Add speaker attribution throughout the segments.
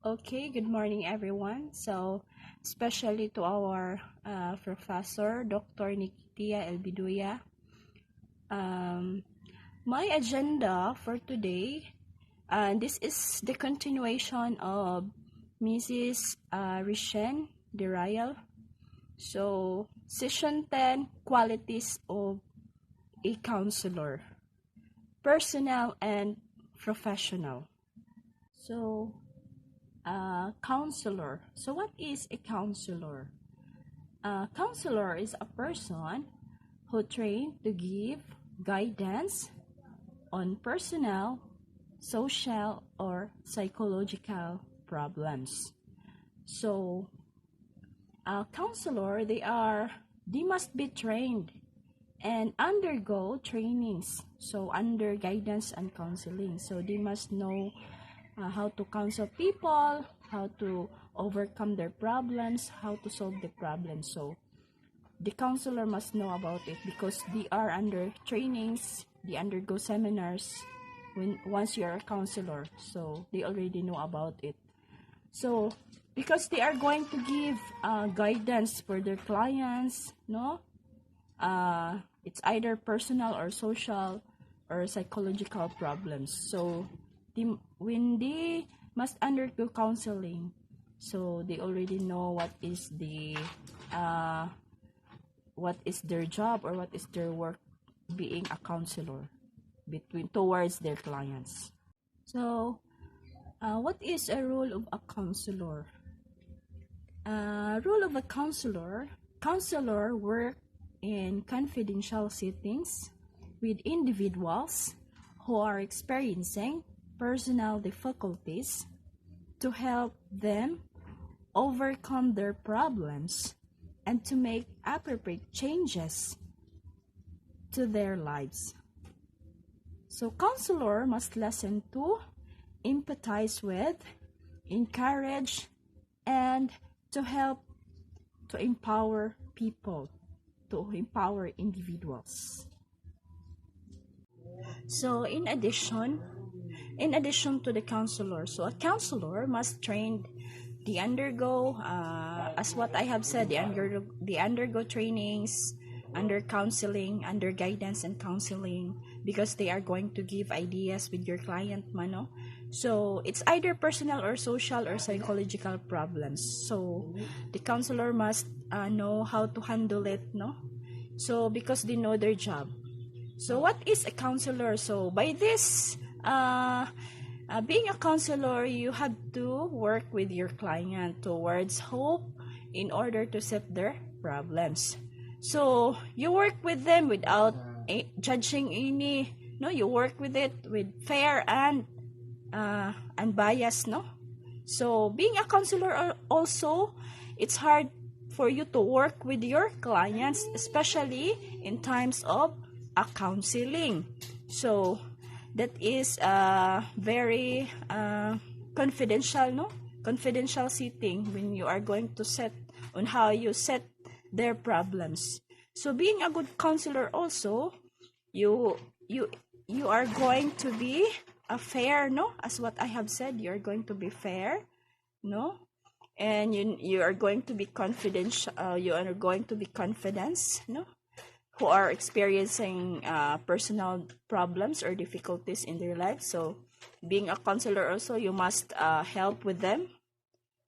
Speaker 1: Okay, good morning everyone. So, especially to our professor, Dr. Nikitia Elbiduya. My agenda for today, this is the continuation of Mrs. Rishen Derial. So, Session 10, Qualities of a Counselor, Personal and Professional. So, counselor. So what is a counselor? A counselor is a person who trained to give guidance on personal, social, or psychological problems. So, a counselor, they must be trained and undergo trainings. So, under guidance and counseling. So, they must know how to counsel people, how to overcome their problems, how to solve the problems. So the counselor must know about it because they are under trainings, they undergo seminars once you are a counselor. So they already know about it. So because they are going to give guidance for their clients, no? It's either personal or social or psychological problems. So when they must undergo counseling, so they already know what is their job or what is their work being a counselor towards their clients. So what is a role of a counselor? Role of a counselor work in confidential settings with individuals who are experiencing personal difficulties to help them overcome their problems and to make appropriate changes to their lives. So counselor must listen to, empathize with, encourage, and to help to empower people, to empower individuals. So in addition to the counselor, so a counselor must train, they undergo, as what I have said, they undergo trainings, under counseling, under guidance and counseling, because they are going to give ideas with your client, mano. So it's either personal or social or psychological problems. So the counselor must know how to handle it, no? So because they know their job. So what is a counselor? So by this, being a counselor, you have to work with your client towards hope in order to set their problems. So you work with them without judging any, no, you work with it with fair and unbiased, no. So being a counselor also, it's hard for you to work with your clients, especially in times of a counseling. So that is very confidential, no? Confidential setting when you are going to set on how you set their problems. So being a good counselor also, you are going to be a fair, no? As what I have said, you are going to be fair, no? And you are going to be confidential. You are going to be confidence, no? Who are experiencing personal problems or difficulties in their life. So being a counselor also, you must help with them,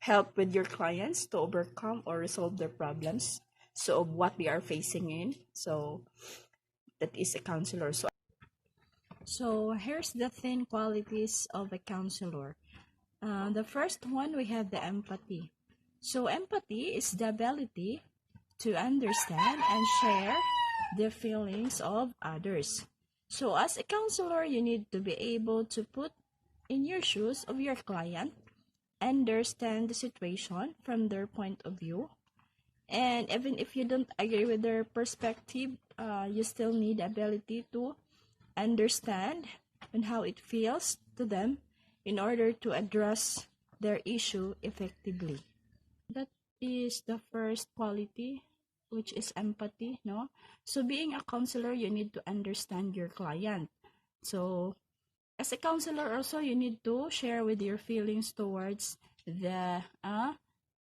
Speaker 1: help with your clients to overcome or resolve their problems, so what they are facing in. So that is a counselor. So here's the 10 qualities of a counselor. The first one, we have the empathy. So empathy is the ability to understand and share the feelings of others. So as a counselor, you need to be able to put in your shoes of your client, understand the situation from their point of view, and even if you don't agree with their perspective, you still need the ability to understand and how it feels to them in order to address their issue effectively. That is the first quality, which is empathy, no? So being a counselor, you need to understand your client. So as a counselor also, you need to share with your feelings towards the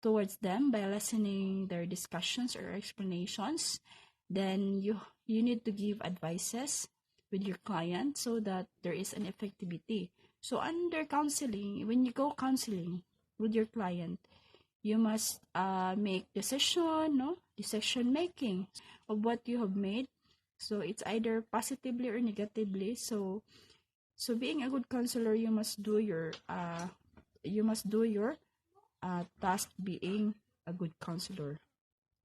Speaker 1: towards them by listening their discussions or explanations. Then you need to give advices with your client so that there is an effectivity. So under counseling, when you go counseling with your client, you must make decision making of what you have made. So it's either positively or negatively. So being a good counselor, you must do your task being a good counselor.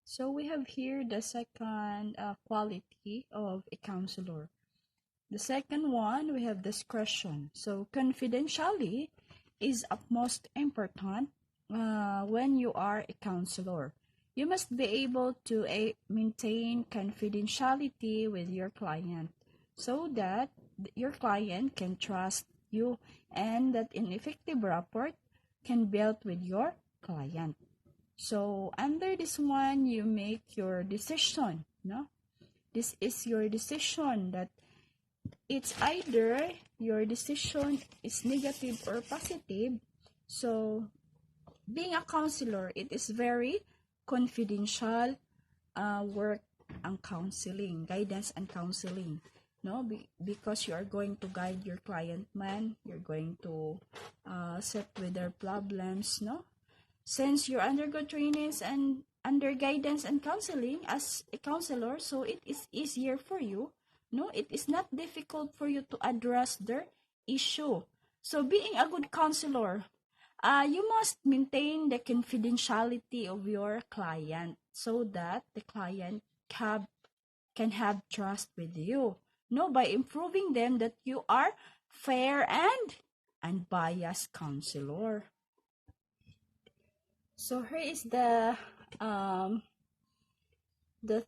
Speaker 1: So we have here the second quality of a counselor. The second one, we have discretion. So confidentiality is of most important when you are a counselor. You must be able to maintain confidentiality with your client so that your client can trust you and that an effective rapport can build with your client. So under this one, you make your decision. This is your decision, that it's either your decision is negative or positive. So being a counselor, it is very confidential work and counseling, guidance and counseling. Because you are going to guide your client, you're going to set with their problems, since you undergo trainings and under guidance and counseling as a counselor, so it is easier for you. It is not difficult for you to address their issue. So being a good counselor, you must maintain the confidentiality of your client so that the client can have trust with you. By improving them that you are fair and unbiased counselor. So here is the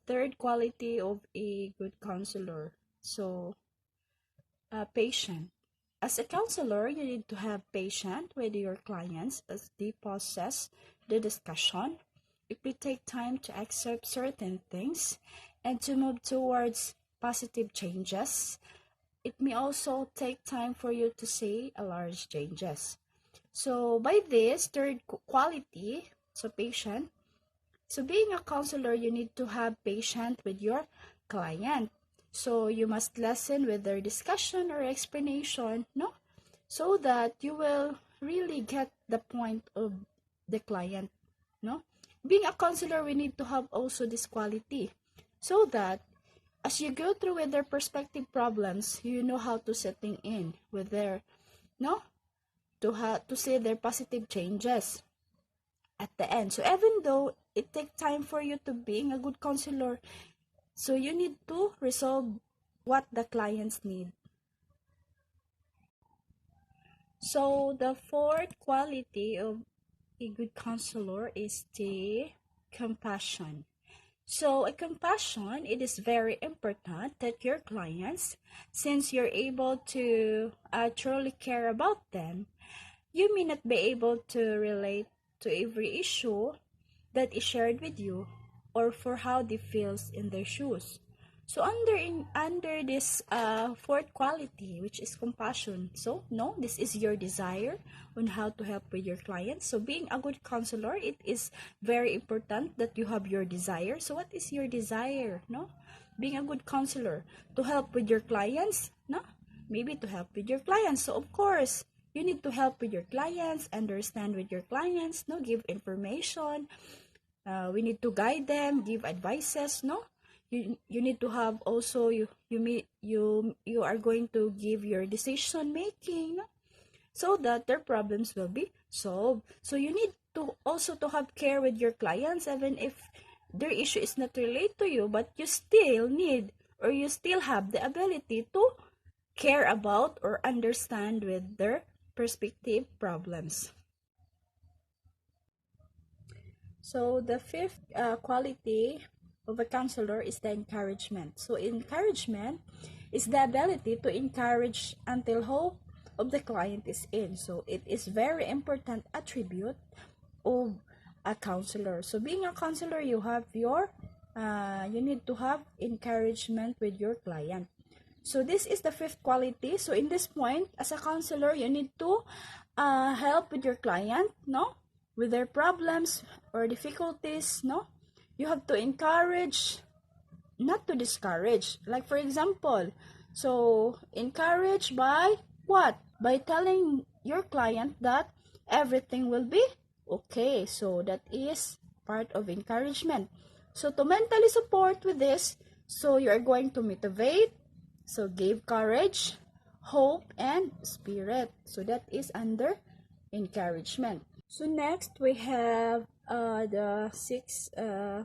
Speaker 1: third quality of a good counselor. So patient. As a counselor, you need to have patience with your clients as they process the discussion. It will take time to accept certain things and to move towards positive changes. It may also take time for you to see a large changes. So by this third quality, so patient. So being a counselor, you need to have patience with your client. So you must listen with their discussion or explanation, so that you will really get the point of the client, Being a counselor, we need to have also this quality, so that as you go through with their perspective problems, you know how to setting in with their, to see their positive changes at the end. So even though it takes time for you to being a good counselor, so you need to resolve what the clients need. So the fourth quality of a good counselor is the compassion. So a compassion, it is very important that your clients, since you're able to truly care about them, you may not be able to relate to every issue that is shared with you or for how they feel in their shoes. So under this fourth quality, which is compassion, so this is your desire on how to help with your clients. So being a good counselor, it is very important that you have your desire. So what is your desire? Being a good counselor, to help with your clients, maybe to help with your clients. So of course, you need to help with your clients, understand with your clients, give information. We need to guide them, give advices, You need to have also you are going to give your decision making, so that their problems will be solved. So you need to also to have care with your clients, even if their issue is not related to you, but you still need or you still have the ability to care about or understand with their perspective problems. So the fifth quality of a counselor is the encouragement. So encouragement is the ability to encourage until hope of the client is in. So it is very important attribute of a counselor. So being a counselor, you have your you need to have encouragement with your client. So this is the fifth quality. So in this point, as a counselor, you need to help with your client, with their problems or difficulties, no? You have to encourage, not to discourage. Like for example, so encourage by what? By telling your client that everything will be okay. So that is part of encouragement. So to mentally support with this, so you are going to motivate, so give courage, hope, and spirit. So that is under encouragement. So next we have the sixth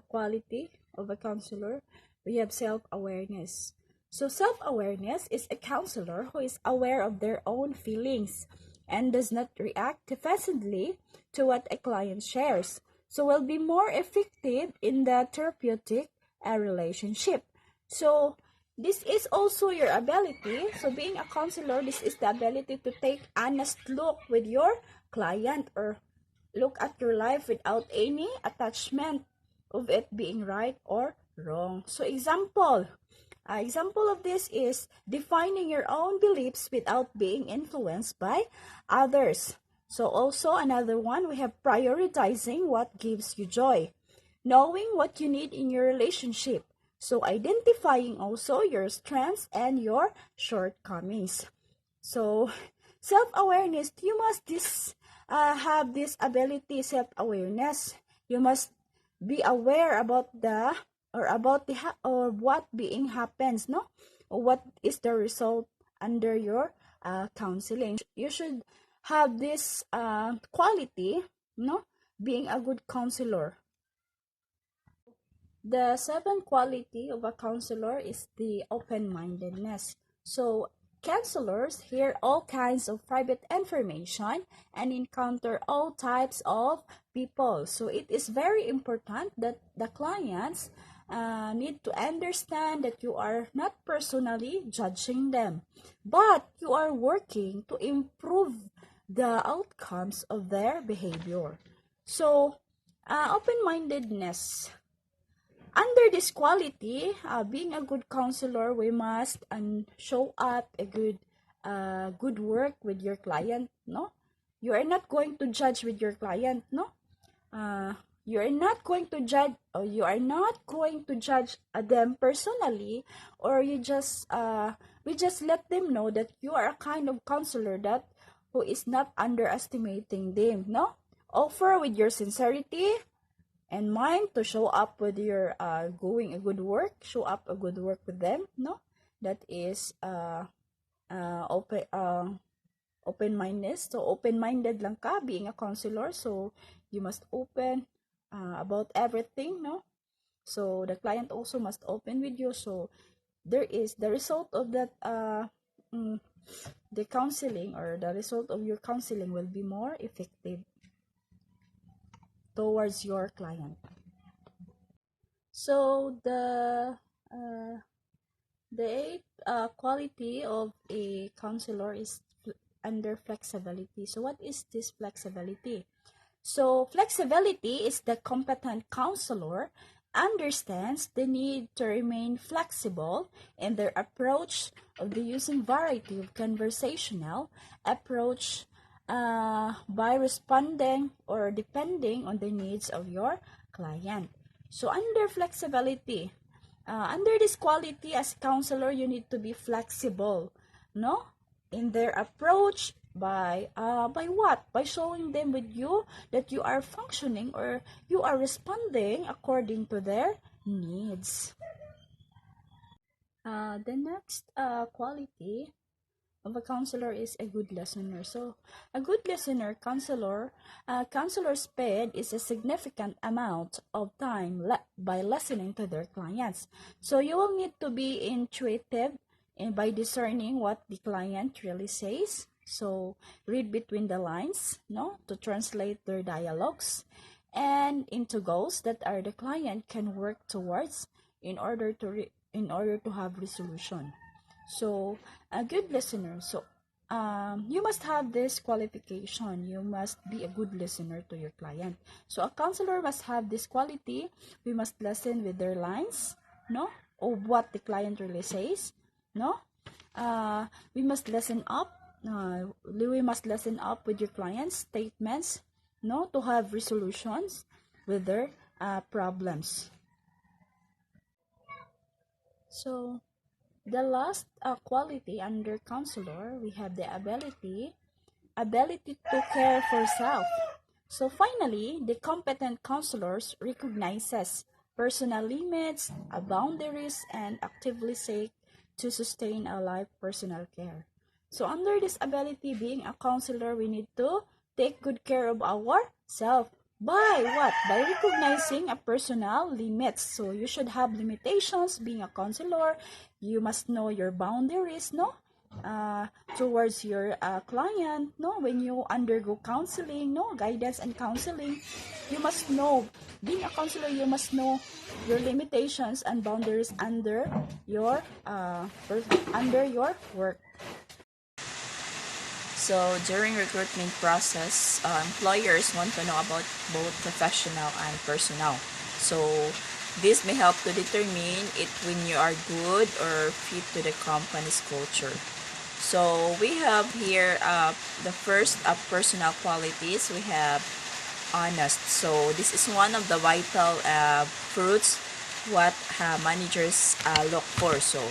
Speaker 1: quality of a counselor. We have self-awareness. So self-awareness is a counselor who is aware of their own feelings and does not react defensively to what a client shares. So will be more effective in the therapeutic relationship. So this is also your ability. So being a counselor, this is the ability to take honest look with your client or look at your life without any attachment of it being right or wrong. So example of this is defining your own beliefs without being influenced by others. So also another one, we have prioritizing what gives you joy, knowing what you need in your relationship. So identifying also your strengths and your shortcomings. So self-awareness, you must have this ability, self-awareness. You must be aware about what being happens, no? Or what is the result under your counseling. You should have this quality, no? Being a good counselor. The seventh quality of a counselor is the open-mindedness. So counselors hear all kinds of private information and encounter all types of people. So it is very important that the clients need to understand that you are not personally judging them, but you are working to improve the outcomes of their behavior. So open-mindedness. Under this quality, being a good counselor, we must show up a good work with your client, no? You are not going to judge with your client, no? You are not going to judge, or you are not going to judge them personally, or we just let them know that you are a kind of counselor that who is not underestimating them, no? Offer with your sincerity and mind to show up with your going a good work, show up a good work with them, no? That is open-mindedness. So open-minded lang ka being a counselor, so you must open about everything, no? So the client also must open with you, so there is the result of that the counseling, or the result of your counseling will be more effective towards your client. So the eighth quality of a counselor is under flexibility. So what is this flexibility? So flexibility is the competent counselor understands the need to remain flexible in their approach of the using variety of conversational approach by responding or depending on the needs of your client. So under flexibility, under this quality as counselor, you need to be flexible, no? In their approach by what? By showing them with you that you are functioning or you are responding according to their needs. The next quality of a counselor is a good listener. So a good listener, counselor spend is a significant amount of time by listening to their clients. So you will need to be intuitive and by discerning what the client really says. So read between the lines, no, to translate their dialogues and into goals that are the client can work towards in order to have resolution. So a good listener, so you must have this qualification. You must be a good listener to your client. So a counselor must have this quality. We must listen with their lines, no, of what the client really says, no. We must listen up. We must listen up with your client's statements, no, to have resolutions with their problems. So the last quality under counselor, we have the ability to care for self. So finally, the competent counselors recognizes personal limits, boundaries, and actively seek to sustain a life personal care. So under this ability, being a counselor, we need to take good care of ourselves. By what? By recognizing a personal limits. So you should have limitations being a counselor. You must know your boundaries, no? Towards your client, no, when you undergo counseling, no, guidance and counseling, you must know, being a counselor, you must know your limitations and boundaries under your work.
Speaker 2: So during recruitment process, employers want to know about both professional and personal. So this may help to determine it when you are good or fit to the company's culture. So we have here the first personal qualities. We have honest. So this is one of the vital fruits what managers look for. So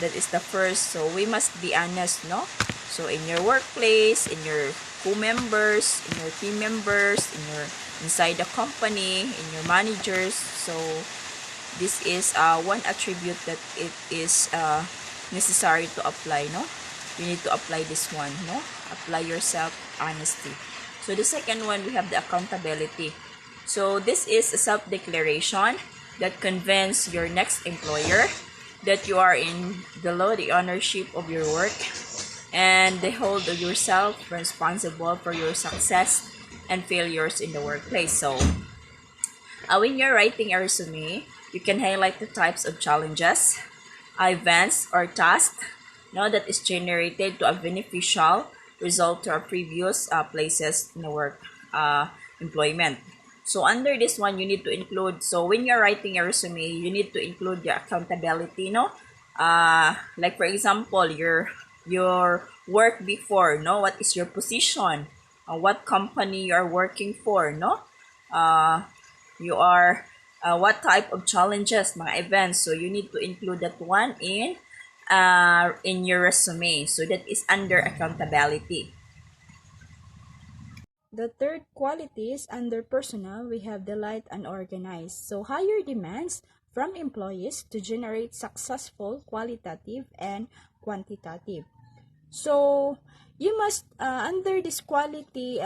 Speaker 2: that is the first. So we must be honest, no? So in your workplace, in your co-members, in your team members, inside the company, in your managers. So this is one attribute that it is necessary to apply, no? You need to apply this one, no? Apply yourself honesty. So the second one, we have the accountability. So this is a self-declaration that convinces your next employer that you are in below the ownership of your work and they hold yourself responsible for your success and failures in the workplace. So when you're writing a resume, you can highlight the types of challenges, events, or tasks that is generated to a beneficial result to our previous places in the work employment. So under this one, you need to include, so when you're writing a resume, you need to include your accountability, no? Like for example, your work before, no? What is your position? What company you are working for, no? You are, what type of challenges, mga events. So you need to include that one in your resume. So that is under accountability.
Speaker 1: The third quality is under personal, we have delight and organized. So higher demands from employees to generate successful qualitative and quantitative. So you must under this quality,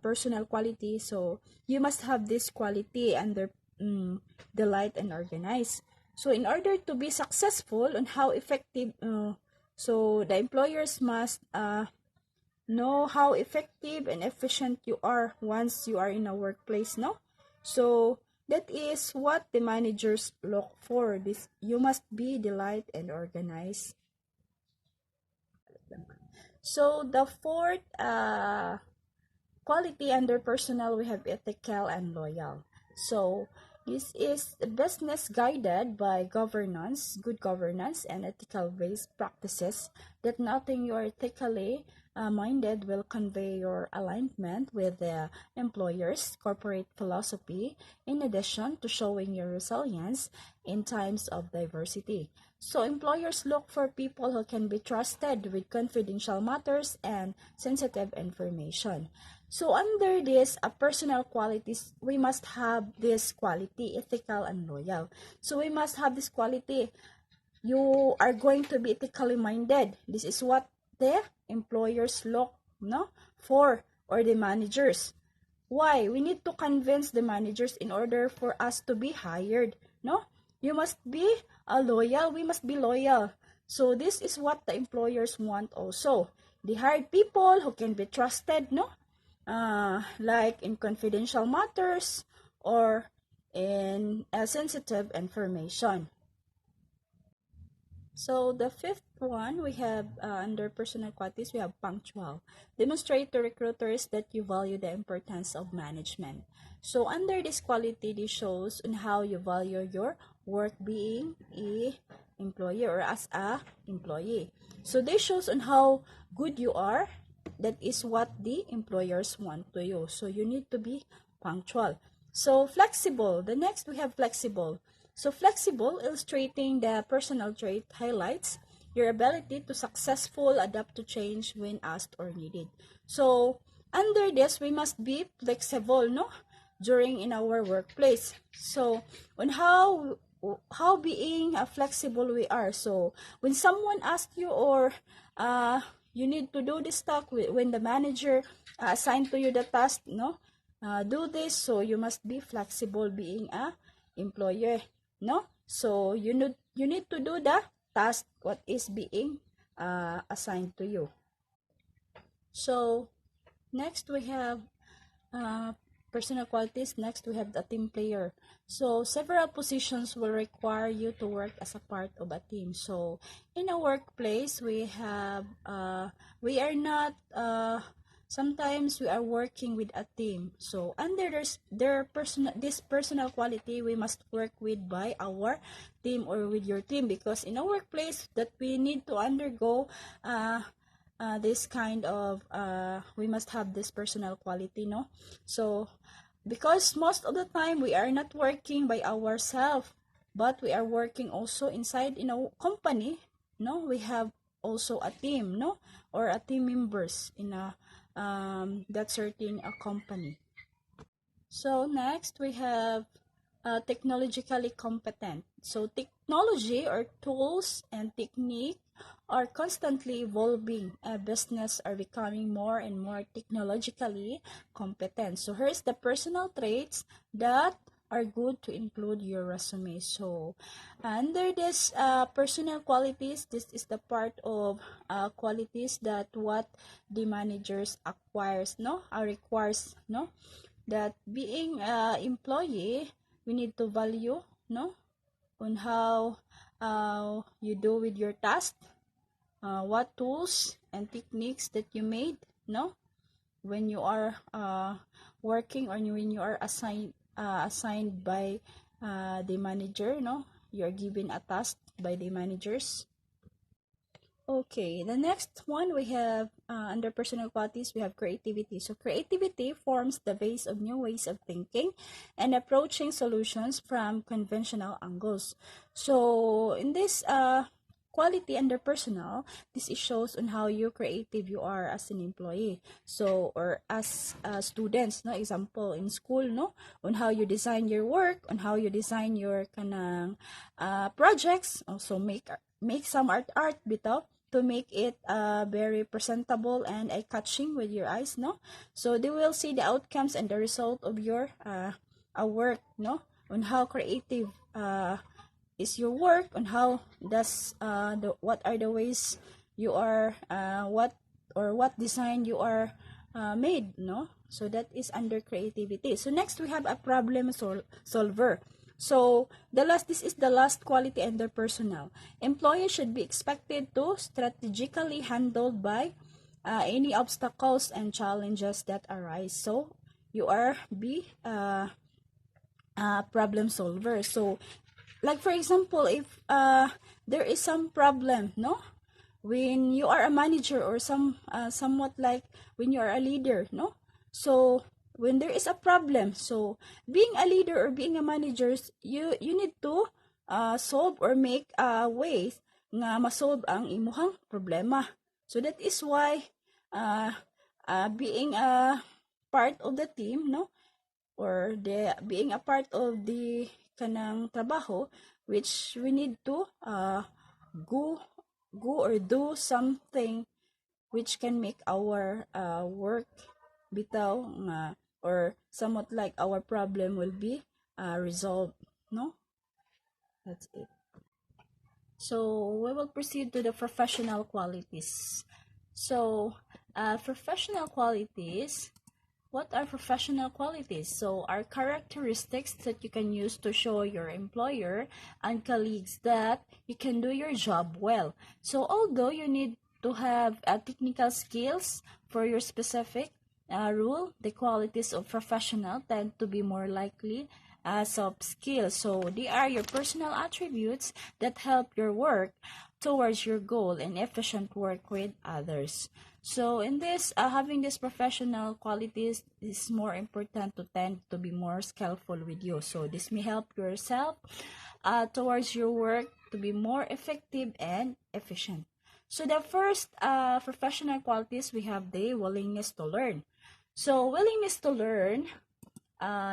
Speaker 1: personal quality, so you must have this quality under delight and organized. So in order to be successful on how effective, so the employers must know how effective and efficient you are once you are in a workplace, no? So that is what the managers look for. This, you must be delight and organized. So the fourth quality under personal, we have ethical and loyal. So this is business guided by governance, good governance, and ethical based practices that nothing you are ethically minded will convey your alignment with the employer's corporate philosophy, in addition to showing your resilience in times of diversity. So employers look for people who can be trusted with confidential matters and sensitive information. So under this personal qualities, we must have this quality, ethical and loyal. So we must have this quality. You are going to be ethically minded. This is what the employers look for, or the managers. Why? We need to convince the managers in order for us to be hired. No? You must be loyal. We must be loyal. So this is what the employers want also. They hire people who can be trusted, no? Like in confidential matters or in sensitive information. So the fifth one, we have under personal qualities, we have punctual. Demonstrate to recruiters that you value the importance of management. So under this quality, this shows on how you value your work being a employee or as a employee. So this shows on how good you are that is what the employers want to you. So you need to be punctual. So flexible. The next we have flexible. So flexible, illustrating the personal trait, highlights your ability to successful adapt to change when asked or needed. So under this, we must be flexible, no, during in our workplace. So on how being flexible we are. So when someone asks you, or you need to do this task, when the manager assigned to you the task, no, do this, so you must be flexible being a employer, no. So you need to do the task what is being assigned to you. So next we have uh, personal qualities. Next we have the team player. So several positions will require you to work as a part of a team. So in a workplace, we have we are not sometimes we are working with a team. So under this personal quality, we must work with by our team or with your team, because in a workplace that we need to undergo this kind of we must have this personal quality, no. So because most of the time we are not working by ourselves, but we are working also inside in a company, no. We have also a team, no, or a team members in a that certain company. So next we have technologically competent. So technology or tools and technique are constantly evolving. Business are becoming more and more technologically competent. So here's the personal traits that are good to include your resume. So under this personal qualities, this is the part of qualities that what the managers acquires, no, requires, no, that being employee, we need to value, no, on how you do with your task, what tools and techniques that you made, no, when you are working, or when you are assigned by the manager, no, you are given a task by the managers. Okay, the next one we have under personal qualities, we have creativity. So creativity forms the base of new ways of thinking and approaching solutions from conventional angles. So in this quality under personal, this is shows on how you creative you are as an employee. So or as students, no, example in school, no, on how you design your work, on how you design your kanang projects. Also make some art bitaw, to make it very presentable and eye-catching with your eyes, no. So they will see the outcomes and the result of your work, no, on how creative is your work, on how does what are the ways you are what design you are made, no. So that is under creativity. So next we have a problem solver. So this is the last quality under personal. Employees should be expected to strategically handle by any obstacles and challenges that arise. So you are be problem solver. So like for example, if there is some problem, no, when you are a manager, or somewhat like when you are a leader, no. So when there is a problem, so being a leader or being a manager, you need to solve or make ways nga masolve ang imuhang problema. So that is why being a part of the team, no, or being a part of the kanang trabaho, which we need to go or do something which can make our work bitaw nga, or somewhat like our problem will be resolved, no. That's it. So we will proceed to the professional qualities. So professional qualities, what are professional qualities? So are characteristics that you can use to show your employer and colleagues that you can do your job well. So although you need to have technical skills for your specific role, the qualities of professional tend to be more likely soft skills. So they are your personal attributes that help your work towards your goal and efficient work with others. So in this, having these professional qualities is more important to tend to be more skillful with you. So this may help yourself towards your work to be more effective and efficient. So the first professional qualities, we have the willingness to learn. So willingness to learn,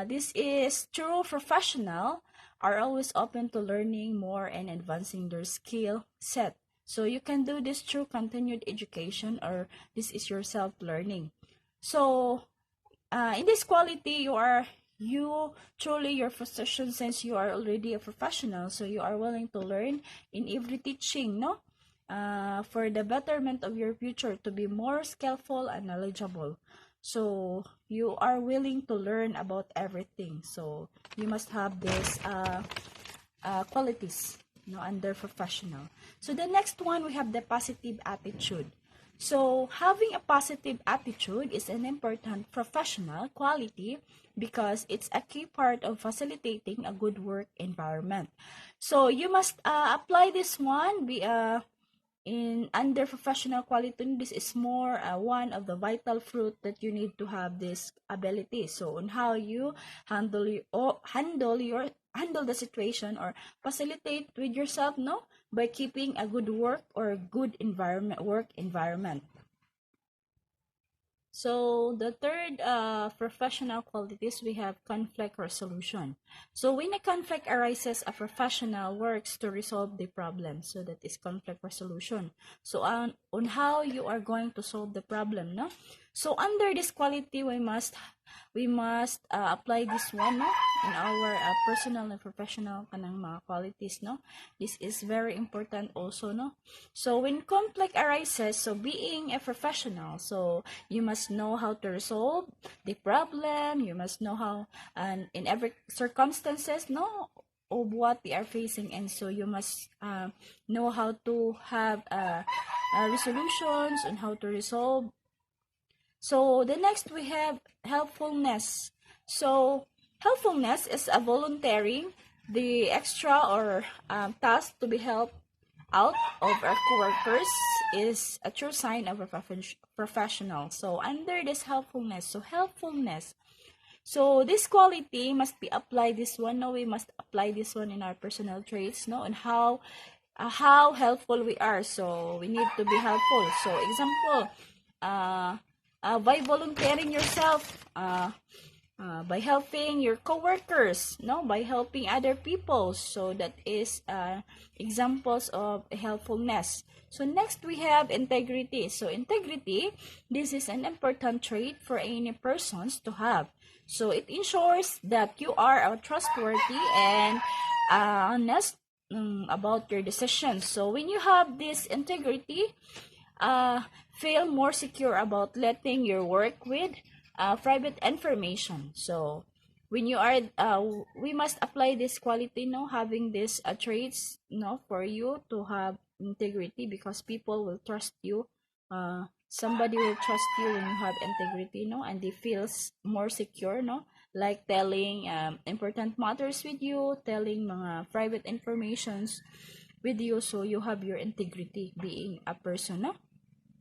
Speaker 1: this is true professional are always open to learning more and advancing their skill set. So you can do this through continued education, or this is your self-learning. So in this quality, you truly your position, since you are already a professional, so you are willing to learn in every teaching, no? For the betterment of your future, to be more skillful and knowledgeable. So you are willing to learn about everything. So you must have these qualities, under professional. So the next one, we have the positive attitude. So having a positive attitude is an important professional quality because it's a key part of facilitating a good work environment. So you must apply this one. In under professional quality, this is more one of the vital fruit that you need to have this ability. So on how you handle the situation or facilitate with yourself, no, by keeping a good work or good work environment. So the third professional qualities, we have conflict resolution. So when a conflict arises, a professional works to resolve the problem. So that is conflict resolution. So on how you are going to solve the problem, no? So under this quality, we must apply this one, no, in our personal and professional kanang mga qualities, no. This is very important also, no. So when conflict arises, so being a professional, so you must know how to resolve the problem. You must know how, and in every circumstances, no, of what they are facing, and so you must know how to have resolutions and how to resolve. So the next, we have helpfulness. So helpfulness is a volunteering the extra or task to be helped out of our coworkers is a true sign of a professional. So under this helpfulness, so this quality must be applied. This one, no, we must apply this one in our personal traits, no, and how helpful we are. So we need to be helpful. So example, by volunteering yourself, by helping your coworkers, no, by helping other people. So that is examples of helpfulness. So next, we have integrity. So integrity, this is an important trait for any persons to have. So it ensures that you are trustworthy and honest about your decisions. So when you have this integrity, feel more secure about letting your work with private information. So when you are we must apply this quality, no, having these traits, no, for you to have integrity, because people will trust you. Somebody will trust you when you have integrity, no, and they feels more secure, no, like telling important matters with you, telling mga private informations with you. So you have your integrity being a person, no.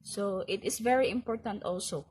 Speaker 1: So it is very important also.